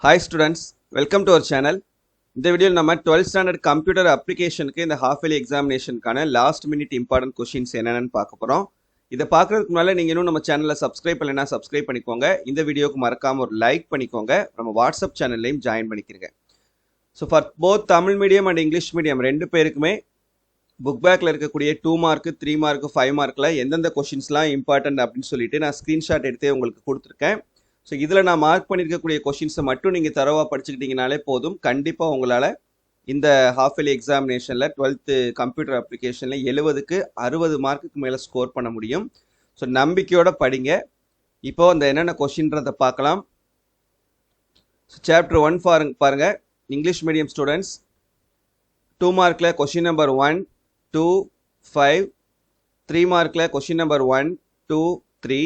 Hi students, welcome to our channel. இந்த வீடியோவில் நம்ம 12th ஸ்டாண்டர்ட் கம்ப்யூட்டர் அப்ளிகேஷனுக்கு இந்த ஹாஃப் இயர்லி எக்ஸாமினேஷனுக்கான லாஸ்ட் மினிட் இம்பார்ட்டன்ட் கொஷின்ஸ் என்னென்னு பார்க்க போகிறோம். இதை பார்க்கறதுக்கு முன்னால நீங்கள் இன்னும் நம்ம சேனலை சப்ஸ்கிரைப் பண்ணலைன்னா சப்ஸ்கிரைப் பண்ணிக்கோங்க. இந்த வீடியோக்கு மறக்காமல் ஒரு லைக் பண்ணிக்கோங்க. நம்ம வாட்ஸ்அப் சேனல்லையும் ஜாயின் பண்ணிக்கிறீங்க. So for both Tamil medium and English medium ரெண்டு பேருக்குமே புக் பேக்கில் இருக்கக்கூடிய 2 மார்க்கு 3 மார்க்கு 5 மார்க்கில் எந்தெந்த கொஷின்ஸ்லாம் இம்பார்ட்டன்ட் அப்படின்னு சொல்லிட்டு நான் ஸ்க்ரீன்ஷாட் எடுத்து உங்களுக்கு கொடுத்துருக்கேன். ஸோ இதில் நான் மார்க் பண்ணியிருக்கக்கூடிய கொஷின்ஸை மட்டும் நீங்கள் தரவாக படிச்சுக்கிட்டீங்கனாலே போதும். கண்டிப்பாக உங்களால் இந்த ஹாஃப் இயர்லி எக்ஸாமினேஷனில் 12th கம்ப்யூட்டர் அப்ளிகேஷனில் 70க்கு 60 மார்க்குக்கு மேலே ஸ்கோர் பண்ண முடியும். ஸோ நம்பிக்கையோடு படிங்க. இப்போ அந்த என்னென்ன கொஷின்றதை பார்க்கலாம். ஸோ சாப்டர் 1 பாருங்கள். இங்கிலீஷ் மீடியம் ஸ்டூடெண்ட்ஸ் 2 மார்க்கில் கொஷின் நம்பர் 1, 2, 5, 3 மார்க்கில் கொஷின் நம்பர் 1, 2, 3,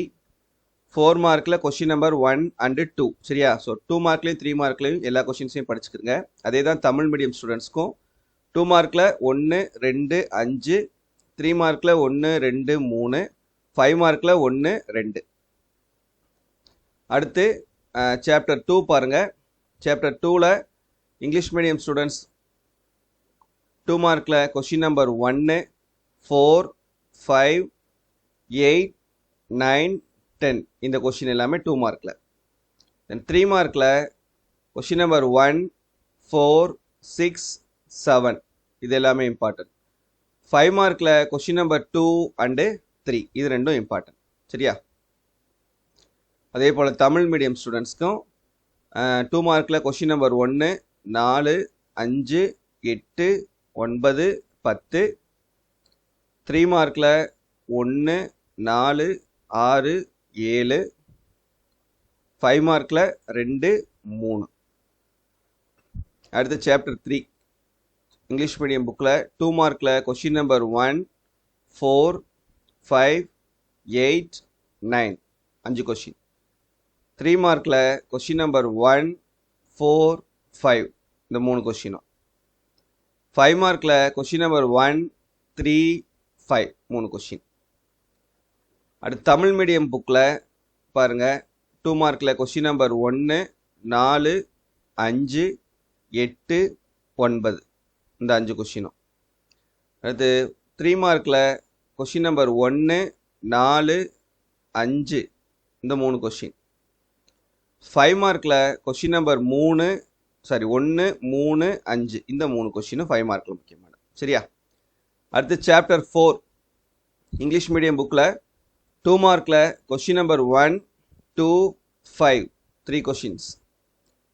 4 மார்க்கில் கொஷின் நம்பர் 1 and 2. சரியா? ஸோ 2 மார்க்லையும் 3 மார்க்லையும் எல்லா கொஷின்ஸையும் படிச்சுக்கிறங்க. அதே தான் தமிழ் மீடியம் ஸ்டூடெண்ட்ஸ்க்கும் 2 மார்க்கில் 1, 2, 5, 3 மார்க்கில் 1, 2, 3, 5 மார்க்கில் 1, 2. அடுத்து சாப்டர் 2 பாருங்கள். சாப்டர் 2ல் இங்கிலீஷ் மீடியம் ஸ்டூடெண்ட்ஸ் 2 மார்க்கில் கொஷின் நம்பர் 1, 4, 5, 8, 9, 10 இந்த கொஷின் எல்லாமே 2 மார்க்கில். தென் 3 மார்க்கில் கொஷின் நம்பர் 1, 4, 6, 7 இது எல்லாமே இம்பார்ட்டன்ட். 5 மார்க்கில் கொஷின் நம்பர் 2 and 3 இது ரெண்டும் இம்பார்ட்டன்ட். சரியா? அதே போல் தமிழ் மீடியம் ஸ்டூடெண்ட்ஸ்க்கும் 2 மார்க்கில் கொஷின் நம்பர் 1, 4, 5, 8, 9, 10. 3 மார்க்கில் 1, 4, 6, 7. 5 மார்க்கில் 2, 3. அடுத்து சாப்டர் 3 இங்கிலீஷ் மீடியம் புக்கில் 2 மார்க்கில் கொஷின் நம்பர் 1, 4, 5, 8, 9 5 கொஷின். 3 மார்க்கில் கொஷின் நம்பர் 1, 4, 5 இந்த 3 கொஷினும். 5 மார்க்கில் கொஷின் நம்பர் 1, 3, 5 3 கொஷின். அடுத்து தமிழ் மீடியம் புக்கில் பாருங்கள். 2 மார்க்கில் கொஷின் நம்பர் 1, 4, 5, 8, 9 இந்த 5 கொஷினும். அடுத்து 3 மார்க்கில் கொஷின் நம்பர் 1, 4, 5 இந்த 3 கொஷின். 5 மார்க்கில் கொஷின் நம்பர் 1, 3, 5 இந்த 3 கொஷினும் 5 மார்க்கில் முக்கியமானது. சரியா? அடுத்து சாப்டர் 4 இங்கிலீஷ் மீடியம் புக்கில் 2 மார்க்கில் கொஷின் நம்பர் 1, 2, 5 3 கொஷின்ஸ்.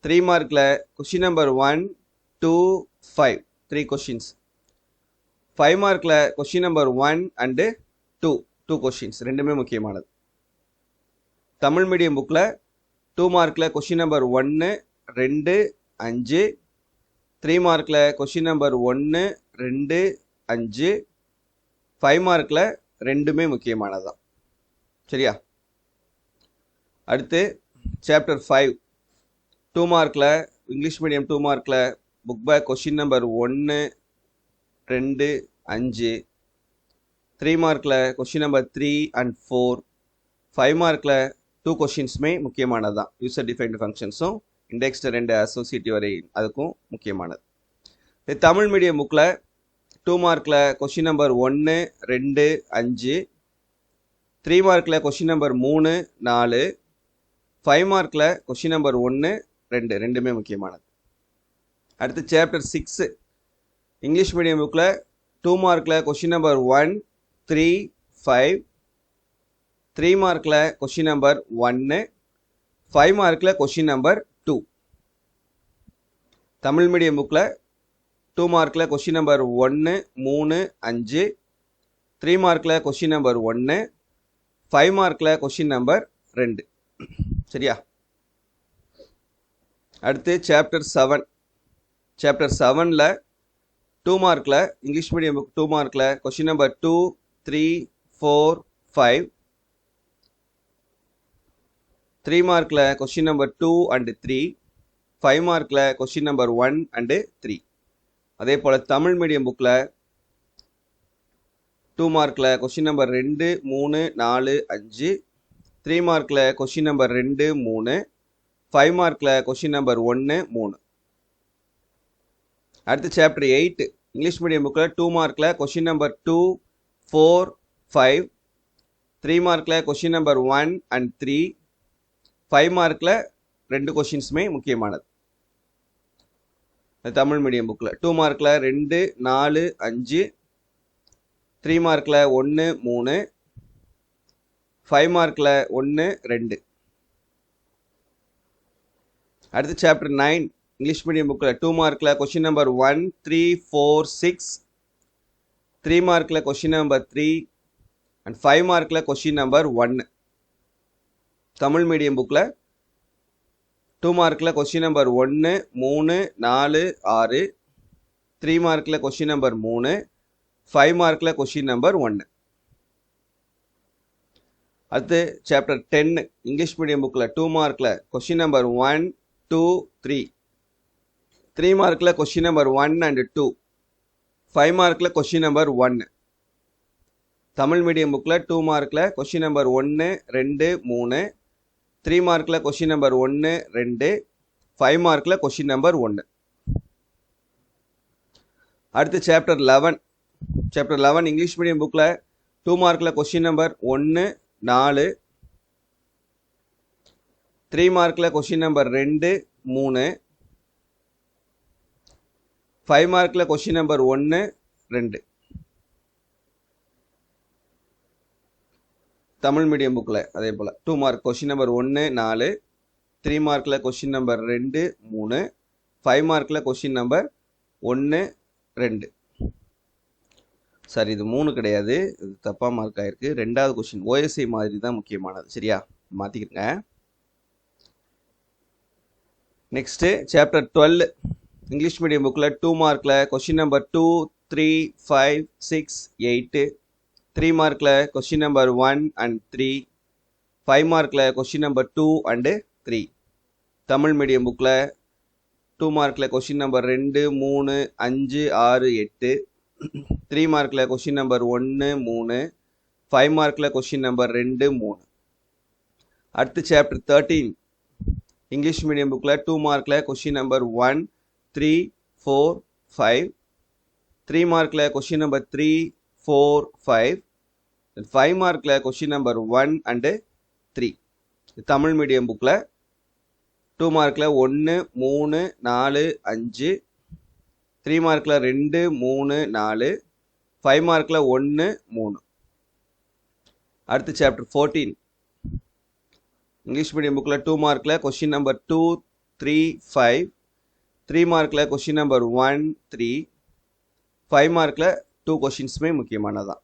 3 மார்க்கில் கொஷின் நம்பர் 1, 2, 5 3 கொஷின்ஸ். 5 மார்க்கில் கொஷின் நம்பர் 1 and 2 கொஷின்ஸ் ரெண்டுமே முக்கியமானது. தமிழ் மீடியம் புக்கில் 2 மார்க்கில் கொஷின் நம்பர் 1, 2, 5. 3 மார்க்கில் கொஷின் நம்பர் 1, 2, 5. 5 மார்க்கில் ரெண்டுமே முக்கியமானது தான். சரியா? அடுத்து சாப்டர் 5 2 மார்க்கில் இங்கிலீஷ் மீடியம் 2 மார்க்கில் புக் பேக் கொஷின் நம்பர் 1, 2, 5. 3 மார்க்கில் கொஷின் நம்பர் 3 and 4. 5 மார்க்கில் 2 கொஷின்ஸுமே முக்கியமானது தான். யூசர் டிஃபைன்டு ஃபங்க்ஷன்ஸும் இண்டெக்ஸ்டு 2 அசோசியேட்டிவ் வரை அதுக்கும் முக்கியமானது. தமிழ் மீடியம் புக்கில் 2 மார்க்கில் கொஷின் நம்பர் 1, 2, 5. 3 மார்க்கில் கொஷின் நம்பர் 3, 4. 5 மார்க்கில் கொஷின் நம்பர் 1, 2 ரெண்டுமே முக்கியமானது. அடுத்து சாப்டர் 6 இங்கிலீஷ் மீடியம் புக்கில் 2 மார்க்கில் கொஷின் நம்பர் 1, 3, 5. 3 மார்க்கில் கொஷின் நம்பர் 1, 5 மார்க்கில் கொஷின் நம்பர் 2. தமிழ் மீடியம் புக்கில் 2 மார்க்கில் கொஷின் நம்பர் 1, 3, 5. 3 மார்க்கில் கொஷின் நம்பர் 1, 5 மார்க்கில் கொஷின் நம்பர் 2. சரியா? அடுத்து சாப்டர் 7 சாப்டர் 7ல் 2 மார்க்கில் இங்கிலீஷ் மீடியம் புக் 2 மார்க்கில் கொஷின் நம்பர் 2, 3, 4, 5. 3 மார்க்கில் கொஷின் நம்பர் 2 and 3. 5 மார்க்கில் கொஷின் நம்பர் 1 and 3. அதே போல் தமிழ் மீடியம் புக்கில் 2 மார்க்கில் கொஷின் நம்பர் 2, 3, 4, 5. 3 மார்க்கில் கொஷின் நம்பர் 2, 3. 5 மார்க்கில் கொஷின் நம்பர் 1 3. அடுத்து சாப்டர் 8 இங்கிலீஷ் மீடியம் புக்கில் 2 மார்க்கில் கொஷின் நம்பர் 2 4 5. 3 மார்க்கில் கொஷின் நம்பர் 1 and 3. 5 மார்க்கில் 2 கொஷின்ஸுமே முக்கியமானது. தமிழ் மீடியம் புக்கில் 2 மார்க்கில் 2 4 5. 3 மார்க்கில் 1 3. 5 மார்க்கில் 1 2. அடுத்து சாப்டர் 9 இங்கிலீஷ் மீடியம் புக்கில் 2 மார்க்கில் கொஷின் நம்பர் 1 3 4 6. 3 மார்க்கில் கொஷின் நம்பர் 3 and 5 மார்க்கில் கொஷின் நம்பர் 1. தமிழ் மீடியம் புக்கில் 2 மார்க்கில் கொஷின் நம்பர் 1 3 4 6. 3 மார்க்கில் கொஷின் நம்பர் 3. 5 மார்க்கில் கொஷின் நம்பர் 1. அடுத்து சாப்டர் 10 இங்கிலீஷ் மீடியம் புக்கில் 2 மார்க்கில் கொஷின் நம்பர் 1 2 3. 3 மார்க்கில் கொஷின் நம்பர் 1 and 2. 5 மார்க்கில் கொஷின் நம்பர் 1. தமிழ் மீடியம் புக்கில் 2 மார்க்கில் கொஷின் நம்பர் 1 2 3. 3 மார்க்கில் கொஷின் நம்பர் 1 2. 5 மார்க்கில் கொஷின் நம்பர் 1. அடுத்து சாப்டர் 11 இங்கிலீஷ் மீடியம் புக்கில் 2 மார்க்கில் கொஷின் நம்பர் 1 4. 3 மார்க்கில் கொஷின் நம்பர் 2 3. 5 மார்க்கில் கொஷின் நம்பர் 1 2. தமிழ் மீடியம் புக்கில் அதே போல் 2 மார்க் கொஷின் நம்பர் 1 4. 3 மார்க்கில் கொஷின் நம்பர் 2 3. 5 மார்க்கில் கொஷின் நம்பர் 1 2. சார் இது 3 கிடையாது, இது தப்பாக மார்க் ஆயிருக்கு. 2வது கொஷின் ஓஎஸ்ஐ மாதிரி தான் முக்கியமானது. சரியா, மாற்றிக்கிறங்க. நெக்ஸ்ட்டு சாப்டர் 12 இங்கிலீஷ் மீடியம் புக்கில் 2 மார்க்கில் கொஷின் நம்பர் 2 3 5 6 8. 3 மார்க்கில் கொஷின் நம்பர் 1 and 3. 5 மார்க்கில் question number 2 and 3. Tamil medium புக்கில் 2 மார்க்கில் கொஷின் நம்பர் 2 3 5 6 8. 3 மார்க்கில் கொஷின் நம்பர் 1 3. 5 மார்க்கில் கொஷின் நம்பர் 2 3. அடுத்து சாப்டர் 13 இங்கிலீஷ் மீடியம் புக்கில் 2 மார்க்கில் கொஷின் நம்பர் 1 3 4 5. 3 மார்க்கில் கொஷின் நம்பர் 3 4 5. 5 மார்க்கில் question number 1 and 3. Tamil medium புக்கில் 2 மார்க்கில் 1 3 4 5. 3 மார்க்கில் 2 3 4. 5 மார்க்கில் 1 3. அடுத்து சாப்டர் 14 இங்கிலீஷ் மீடியம் புக்கில் 2 மார்க்கில் கொஷின் நம்பர் 2 3 5. 3 மார்க்கில் கொஷின் நம்பர் 1 3. 5 மார்க்கில் 2 கொஷின்ஸுமே முக்கியமானதான்.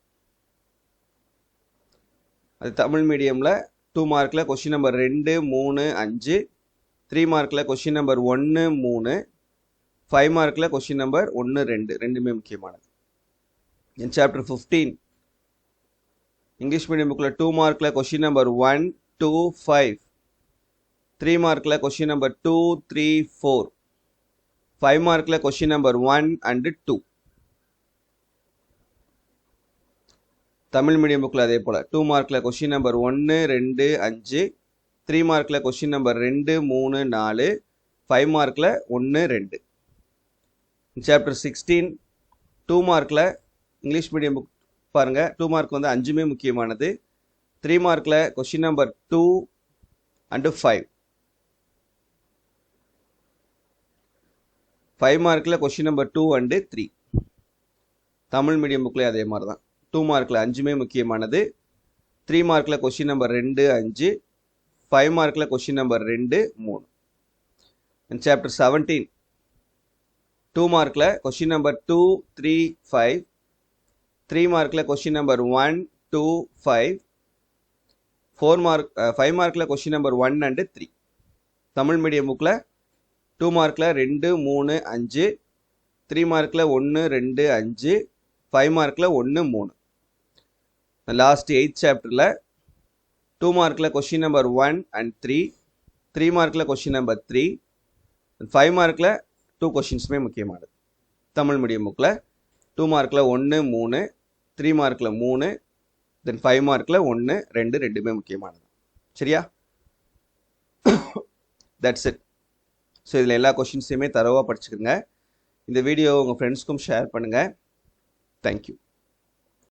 அது தமிழ் மீடியமில் 2 மார்க்கில் கொஷின் நம்பர் 2 3 5. 3 மார்க்கில் கொஷின் நம்பர் 1 3. 5 மார்க்கில் கொஷின் நம்பர் 1 2. ரெண்டுமே முக்கியமானது. இன் சாப்டர் 15 இங்கிலீஷ் மீடியம் புக்கில் 2 மார்க்கில் கொஷின் நம்பர் 1 2 5. 3 மார்க்கில் கொஷின் நம்பர் 2 3 4. 5 மார்க்கில் question number 1 and 2. Tamil medium புக்கில் அதே போல் 2 மார்க்கில் கொஷின் நம்பர் 1 2 5. 3 மார்க்கில் கொஷின் நம்பர் 2 3 4. 5 மார்க்கில் 1 2. சாப்டர் 16 2 மார்க்கில் இங்கிலீஷ் மீடியம் புக் பாருங்கள். 2 மார்க் வந்து 5மே முக்கியமானது. 3 மார்க்கில் கொஷின் நம்பர் 2 and 5. 5 மார்க்கில் question number 2 and 3. Tamil medium புக்கில் அதே மாதிரி தான். 2 மார்க்கில் 5மே முக்கியமானது. 3 மார்க்கில் கொஷின் நம்பர் 2 5. 5 மார்க்கில் கொஷின் நம்பர் 2 3. அண்ட் சாப்டர் 17 2 மார்க்கில் கொஷின் நம்பர் 2 3 5. 3 மார்க்கில் கொஷின் நம்பர் 1 2 5. 5 மார்க்கில் question number 1 and 3. Tamil medium புக்கில் 2 மார்க்கில் 2 3 5. 3 மார்க்கில் 1 2 5. 5 மார்க்கில் 1 3. லாஸ்ட் 8th சாப்டரில் 2 மார்க்கில் கொஷின் நம்பர் 1 and 3. 3 மார்க்கில் கொஷின் நம்பர் 3. 5 மார்க்கில் 2 கொஷின்ஸுமே முக்கியமானது. தமிழ் மீடியம் புக்கில் 2 மார்க்கில் 1 3. 3 மார்க்கில் 3. தென் 5 மார்க்கில் 1 2 ரெண்டுமே முக்கியமானது. சரியா? That's it. ஸோ இதில் எல்லா கொஷின்ஸையுமே தரோவாக படிச்சுக்கோங்க. இந்த வீடியோ உங்கள் ஃப்ரெண்ட்ஸ்க்கும் ஷேர் பண்ணுங்கள். தேங்க்யூ.